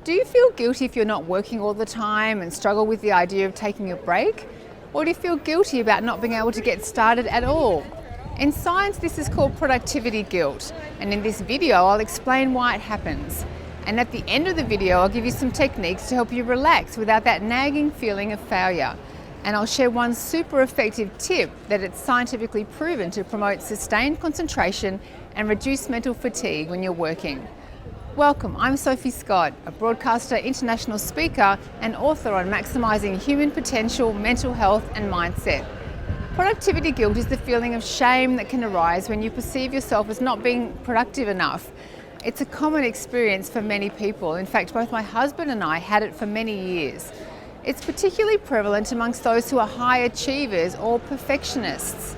Do you feel guilty if you're not working all the time and struggle with the idea of taking a break? Or do you feel guilty about not being able to get started at all? In science, this is called productivity guilt, and in this video I'll explain why it happens. And at the end of the video I'll give you some techniques to help you relax without that nagging feeling of failure. And I'll share one super effective tip that it's scientifically proven to promote sustained concentration and reduce mental fatigue when you're working. Welcome, I'm Sophie Scott, a broadcaster, international speaker and author on maximising human potential, mental health and mindset. Productivity guilt is the feeling of shame that can arise when you perceive yourself as not being productive enough. It's a common experience for many people. In fact, both my husband and I had it for many years. It's particularly prevalent amongst those who are high achievers or perfectionists.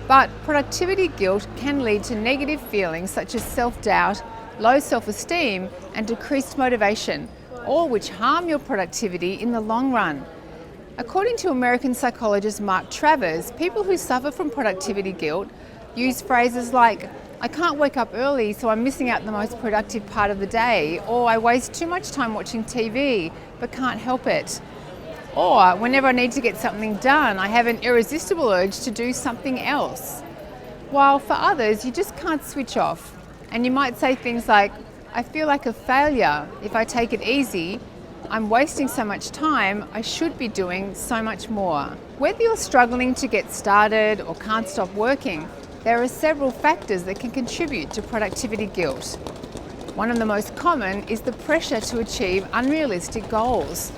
But productivity guilt can lead to negative feelings such as self-doubt, low self-esteem and decreased motivation, all which harm your productivity in the long run. According to American psychologist Mark Travers, people who suffer from productivity guilt use phrases like, "I can't wake up early so I'm missing out the most productive part of the day," or "I waste too much time watching TV but can't help it," or "Whenever I need to get something done, I have an irresistible urge to do something else." While for others, you just can't switch off. And you might say things like, "I feel like a failure if I take it easy. I'm wasting so much time. I should be doing so much more." Whether you're struggling to get started or can't stop working, there are several factors that can contribute to productivity guilt. One of the most common is the pressure to achieve unrealistic goals.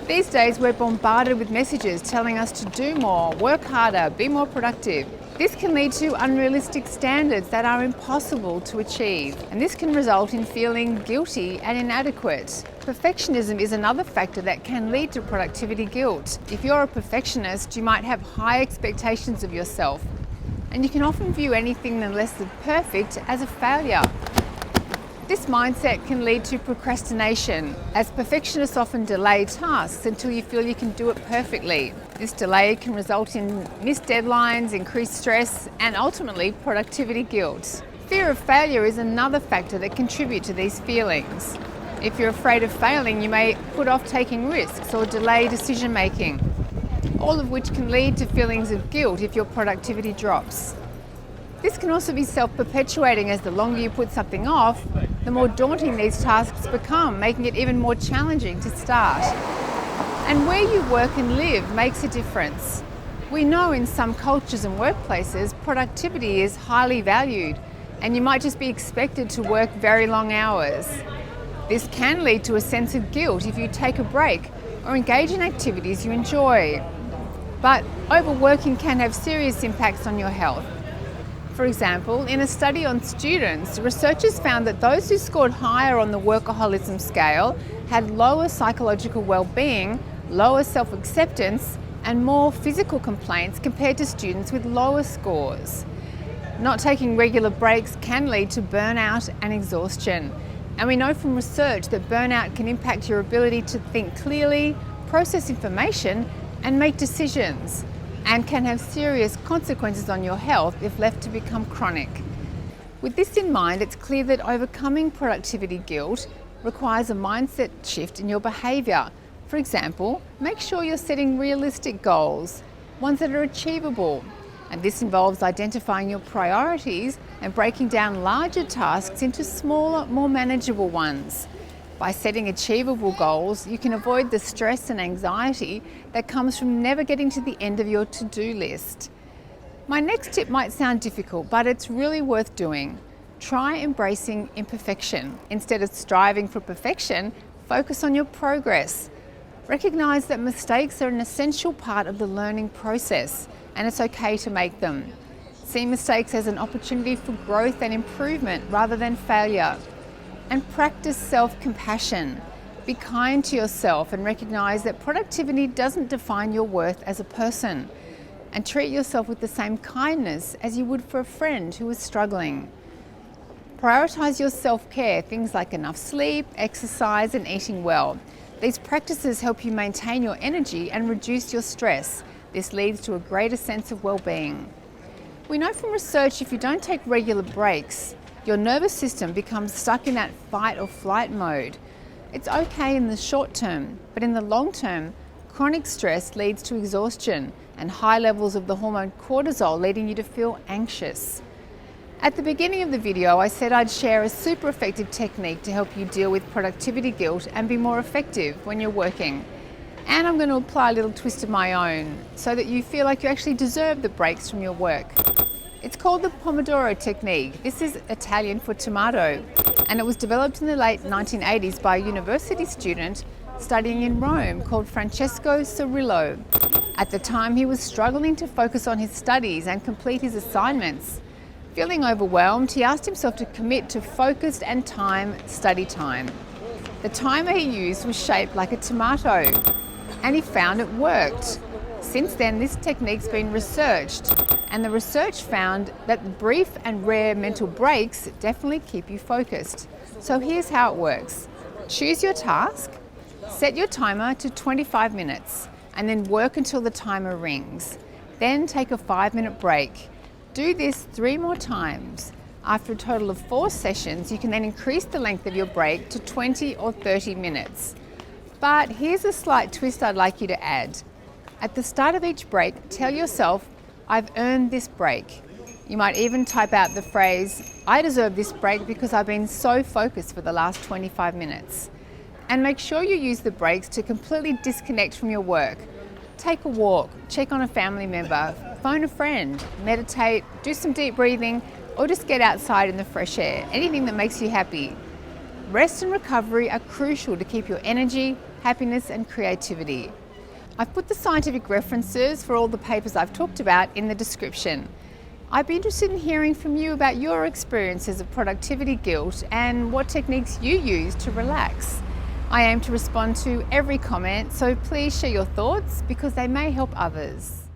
These days we're bombarded with messages telling us to do more, work harder, be more productive. This can lead to unrealistic standards that are impossible to achieve, and this can result in feeling guilty and inadequate. Perfectionism is another factor that can lead to productivity guilt. If you're a perfectionist, you might have high expectations of yourself, and you can often view anything less than perfect as a failure. This mindset can lead to procrastination, as perfectionists often delay tasks until you feel you can do it perfectly. This delay can result in missed deadlines, increased stress, and ultimately productivity guilt. Fear of failure is another factor that contributes to these feelings. If you're afraid of failing, you may put off taking risks or delay decision making, all of which can lead to feelings of guilt if your productivity drops. This can also be self-perpetuating, as the longer you put something off, the more daunting these tasks become, making it even more challenging to start. And where you work and live makes a difference. We know in some cultures and workplaces, productivity is highly valued, and you might just be expected to work very long hours. This can lead to a sense of guilt if you take a break or engage in activities you enjoy. But overworking can have serious impacts on your health. For example, in a study on students, researchers found that those who scored higher on the workaholism scale had lower psychological well-being, lower self-acceptance, and more physical complaints compared to students with lower scores. Not taking regular breaks can lead to burnout and exhaustion. And we know from research that burnout can impact your ability to think clearly, process information, and make decisions, and can have serious consequences on your health if left to become chronic. With this in mind, it's clear that overcoming productivity guilt requires a mindset shift in your behaviour. For example, make sure you're setting realistic goals, ones that are achievable. And this involves identifying your priorities and breaking down larger tasks into smaller, more manageable ones. By setting achievable goals, you can avoid the stress and anxiety that comes from never getting to the end of your to-do list. My next tip might sound difficult, but it's really worth doing. Try embracing imperfection. Instead of striving for perfection, focus on your progress. Recognize that mistakes are an essential part of the learning process, and it's okay to make them. See mistakes as an opportunity for growth and improvement rather than failure. And practice self-compassion. Be kind to yourself and recognize that productivity doesn't define your worth as a person. And treat yourself with the same kindness as you would for a friend who is struggling. Prioritize your self-care, things like enough sleep, exercise, and eating well. These practices help you maintain your energy and reduce your stress. This leads to a greater sense of well-being. We know from research if you don't take regular breaks, your nervous system becomes stuck in that fight or flight mode. It's okay in the short term, but in the long term, chronic stress leads to exhaustion and high levels of the hormone cortisol, leading you to feel anxious. At the beginning of the video, I said I'd share a super effective technique to help you deal with productivity guilt and be more effective when you're working. And I'm going to apply a little twist of my own so that you feel like you actually deserve the breaks from your work. It's called the Pomodoro technique. This is Italian for tomato, and it was developed in the late 1980s by a university student studying in Rome called Francesco Cirillo. At the time, he was struggling to focus on his studies and complete his assignments. Feeling overwhelmed, he asked himself to commit to focused and timed study time. The timer he used was shaped like a tomato, and he found it worked. Since then, this technique's been researched, and the research found that brief and rare mental breaks definitely keep you focused. So here's how it works. Choose your task, set your timer to 25 minutes, and then work until the timer rings. Then take a 5-minute break. Do this 3 more times. After a total of 4 sessions, you can then increase the length of your break to 20 or 30 minutes. But here's a slight twist I'd like you to add. At the start of each break, tell yourself, I've earned this break. You might even type out the phrase, I deserve this break because I've been so focused for the last 25 minutes. And make sure you use the breaks to completely disconnect from your work. Take a walk, check on a family member, phone a friend, meditate, do some deep breathing, or just get outside in the fresh air, anything that makes you happy. Rest and recovery are crucial to keep your energy, happiness, and creativity. I've put the scientific references for all the papers I've talked about in the description. I'd be interested in hearing from you about your experiences of productivity guilt and what techniques you use to relax. I aim to respond to every comment, so please share your thoughts because they may help others.